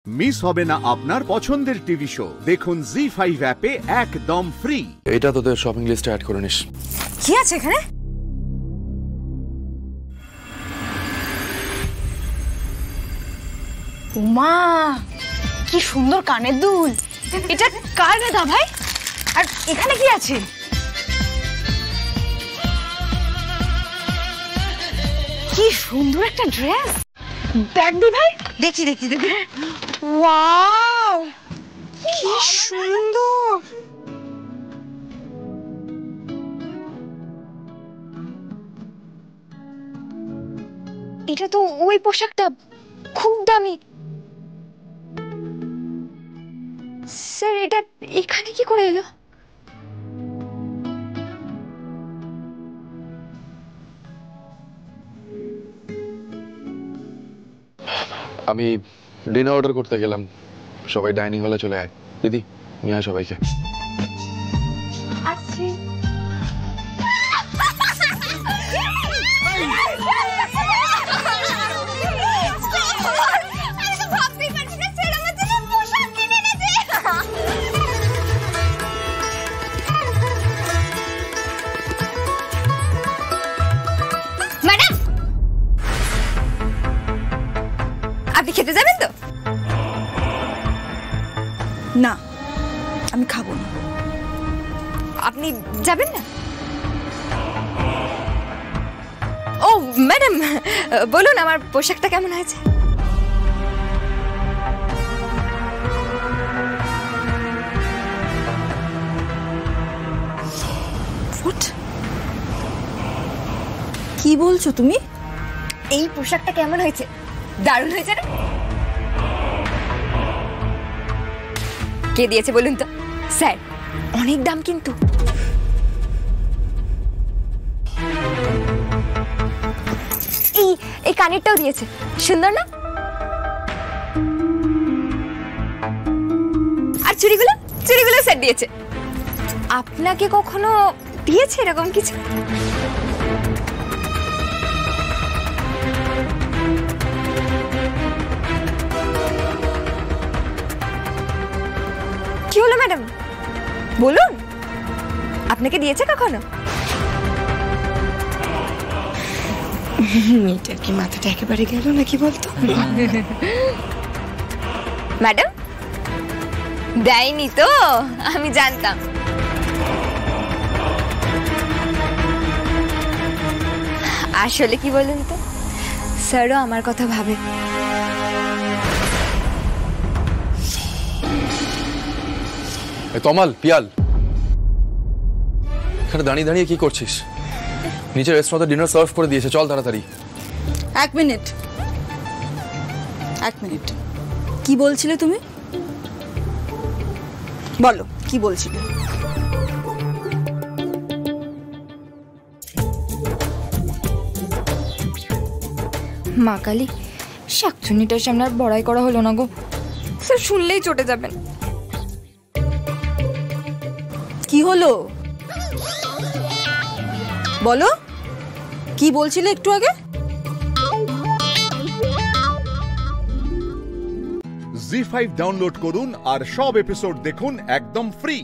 Miss হবে না আপনার পছন্দের টিভি শো। দেখুন জি5 অ্যাপে একদম ফ্রি। এটা তোদের শপিং লিস্টে অ্যাড করে নিস। কি আছে এখানে? উমা, কি সুন্দর কানের দুল। এটা কার দাদা ভাই? আর এখানে কি আছে? কি সুন্দর একটা ড্রেস। দেখ দি ভাই, দেখি দেখি দেখি। ওয়াও, কি সুন্দর। এটা তো ওই পোশাকটা, খুব দামি। স্যার এটা এখানে কি করে এলো? আমি ডিনার অর্ডার করতে গেলাম, সবাই ডাইনিং হলে চলে আয়। দিদি নিয়ে আয় সবাইকে। আসছি। আপনি খেতে যাবেন তো? না, আমি খাবো না। আপনি যাবেন না? ও ম্যাডাম, বলুন আমার পোশাকটা কেমন হয়েছে? কি বলছো তুমি? এই পোশাকটা কেমন হয়েছে? দারুণ হয়েছে না? কে দিয়েছে বলুন তো? স্যার, অনেক দাম কিন্তু। এই কানেরটাও দিয়েছে, সুন্দর না? আর চুড়িগুলো স্যার দিয়েছে। আপনাকে কখনো দিয়েছে এরকম কিছু? কি হলো ম্যাডাম, বলুন, আপনাকে দিয়েছে কখনো? মেয়েটার কি মাথাটা একেবারে গেল নাকি বলতো? ম্যাডাম দেয়নি তো, আমি জানতাম। আসলে কি বলুন তো, স্যারও আমার কথা ভাবে। তমাল, পিয়াল, এখানে দাঁড়িয়ে দাঁড়িয়ে কি করছিস? নিচে রেস্টুরেন্টে ডিনার সার্ভ করে দিয়েছে, চল তাড়াতাড়ি। এক মিনিট, কি বলছিলে তুমি? বলো, কি বলছিলে? মা কালী, শাকচুন্নিটার সামনে আর বড়াই করা হলো না গো। স্যার শুনলেই চটে যাবেন। কি হলো বলো, কি বলছিলে একটু আগে? জি5 ডাউনলোড করুন আর সব এপিসোড দেখুন একদম ফ্রি।